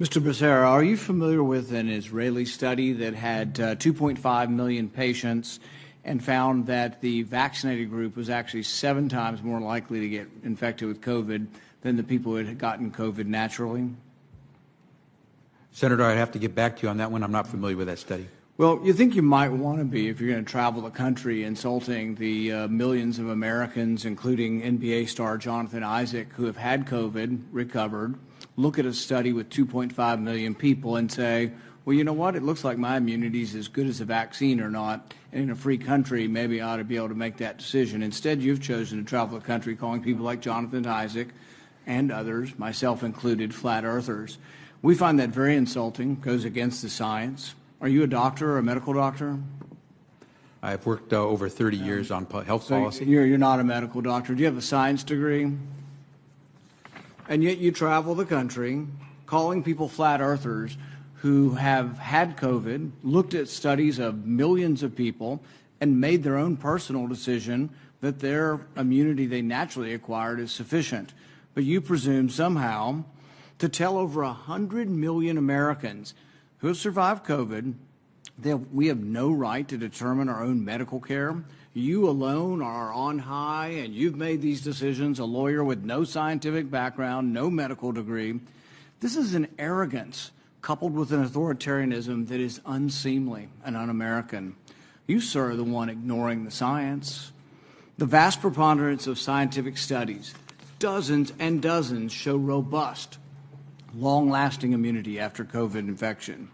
Mr. Becerra, are you familiar with an Israeli study that had 2.5 million patients and found that the vaccinated group was actually 7 times more likely to get infected with COVID than the people who had gotten COVID naturally? Senator, I'd have to get back to you on that one. I'm not familiar with that study. Well, you think you might want to be if you're going to travel the country insulting the millions of Americans, including NBA star Jonathan Isaac, who have had COVID, recovered, look at a study with 2.5 million people and say, well, you know what, it looks like my immunity is as good as a vaccine or not, and in a free country, maybe I ought to be able to make that decision. Instead, you've chosen to travel the country calling people like Jonathan Isaac and others, myself included, flat earthers. We find that very insulting, goes against the science. Are you a doctor or a medical doctor? I've worked over 30 years on health policy. You're not a medical doctor. Do you have a science degree? And yet you travel the country calling people flat earthers who have had COVID, looked at studies of millions of people, and made their own personal decision that their immunity they naturally acquired is sufficient. But you presume somehow to tell over 100 million Americans who have survived COVID that we have no right to determine our own medical care. You alone are on high, and you've made these decisions, a lawyer with no scientific background, no medical degree. This is an arrogance coupled with an authoritarianism that is unseemly and un-American. You, sir, are the one ignoring the science. The vast preponderance of scientific studies, dozens and dozens, show robust, long-lasting immunity after COVID infection.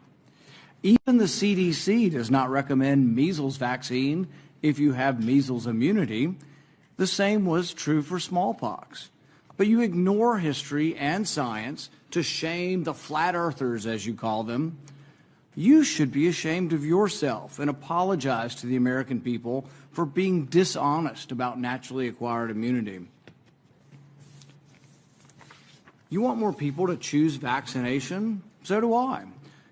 Even the CDC does not recommend measles vaccine if you have measles immunity. The same was true for smallpox. But you ignore history and science to shame the flat earthers, as you call them. You should be ashamed of yourself and apologize to the American people for being dishonest about naturally acquired immunity. You want more people to choose vaccination? So do I.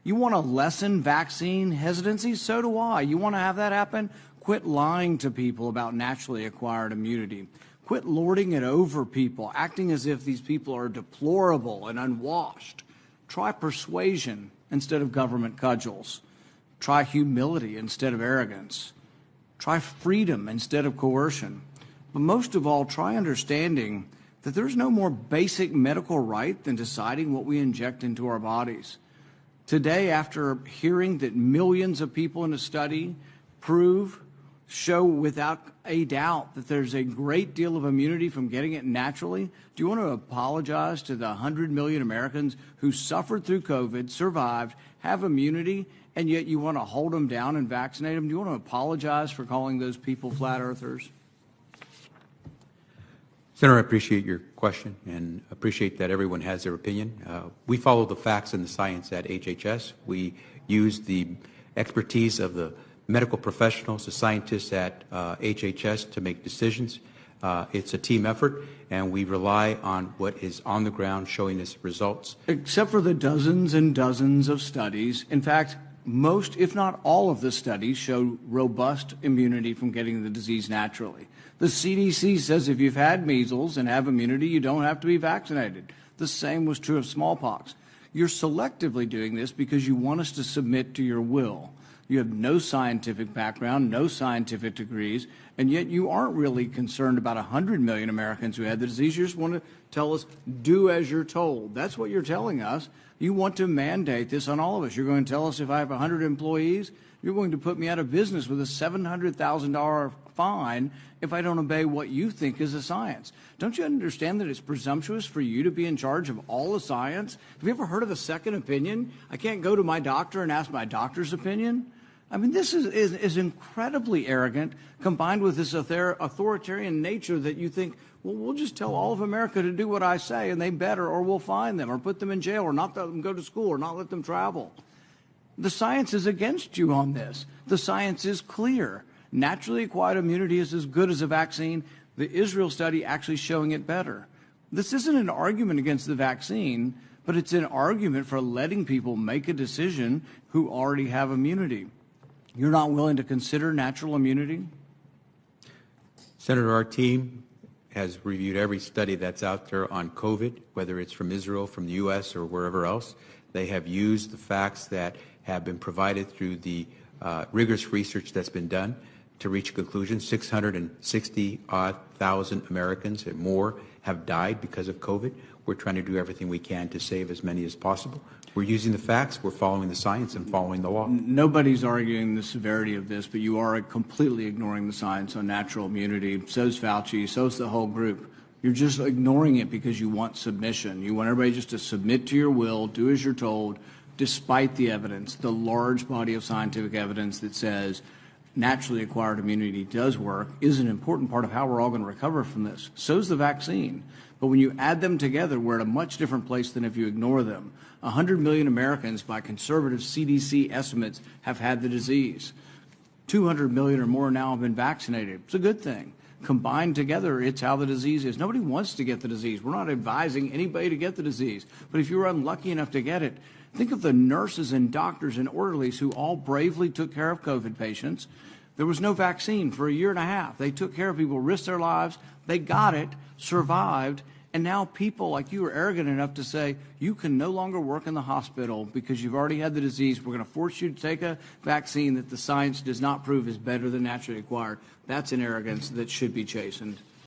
You want to lessen vaccine hesitancy? So do I. You want to have that happen? Quit lying to people about naturally acquired immunity. Quit lording it over people, acting as if these people are deplorable and unwashed. Try persuasion instead of government cudgels. Try humility instead of arrogance. Try freedom instead of coercion. But most of all, try understanding that there's no more basic medical right than deciding what we inject into our bodies. Today, after hearing that millions of people in a study show without a doubt that there's a great deal of immunity from getting it naturally, do you want to apologize to the 100 million Americans who suffered through COVID, survived, have immunity, and yet you want to hold them down and vaccinate them? Do you want to apologize for calling those people flat earthers? Senator, I appreciate your question and appreciate that everyone has their opinion. We follow the facts and the science at HHS. We use the expertise of the medical professionals, the scientists at HHS to make decisions. It's a team effort, and we rely on what is on the ground showing us results. Except for the dozens and dozens of studies. In fact, most, if not all of the studies show robust immunity from getting the disease naturally. The CDC says if you've had measles and have immunity, you don't have to be vaccinated. The same was true of smallpox. You're selectively doing this because you want us to submit to your will. You have no scientific background, no scientific degrees, and yet you aren't really concerned about 100 million Americans who had the disease. You just want to tell us, do as you're told. That's what you're telling us. You want to mandate this on all of us. You're going to tell us if I have 100 employees, you're going to put me out of business with a $700,000 fine if I don't obey what you think is the science. Don't you understand that it's presumptuous for you to be in charge of all the science? Have you ever heard of a second opinion? I can't go to my doctor and ask my doctor's opinion. I mean, this is incredibly arrogant, combined with this authoritarian nature that you think, well, we'll just tell all of America to do what I say, and they better, or we'll fine them, or put them in jail, or not let them go to school, or not let them travel. The science is against you on this. The science is clear. Naturally acquired immunity is as good as a vaccine. The Israel study actually showing it better. This isn't an argument against the vaccine, but it's an argument for letting people make a decision who already have immunity. You're not willing to consider natural immunity? Senator, our team has reviewed every study that's out there on COVID, whether it's from Israel, from the U.S., or wherever else. They have used the facts that have been provided through the rigorous research that's been done to reach a conclusion. 660,000 Americans and more have died because of COVID. We're trying to do everything we can to save as many as possible. We're using the facts, we're following the science, and following the law. Nobody's arguing the severity of this, but you are completely ignoring the science on natural immunity. So's Fauci, so's the whole group. You're just ignoring it because you want submission. You want everybody just to submit to your will, do as you're told, despite the evidence, the large body of scientific evidence that says naturally acquired immunity does work, is an important part of how we're all going to recover from this. So's the vaccine. But when you add them together, we're at a much different place than if you ignore them. 100 million Americans, by conservative CDC estimates, have had the disease. 200 million or more now have been vaccinated. It's a good thing. Combined together, it's how the disease is. Nobody wants to get the disease. We're not advising anybody to get the disease. But if you're unlucky enough to get it, think of the nurses and doctors and orderlies who all bravely took care of COVID patients. There was no vaccine for a year and a half. They took care of people, risked their lives. They got it, survived, and now people like you are arrogant enough to say you can no longer work in the hospital because you've already had the disease. We're going to force you to take a vaccine that the science does not prove is better than naturally acquired. That's an arrogance that should be chastened.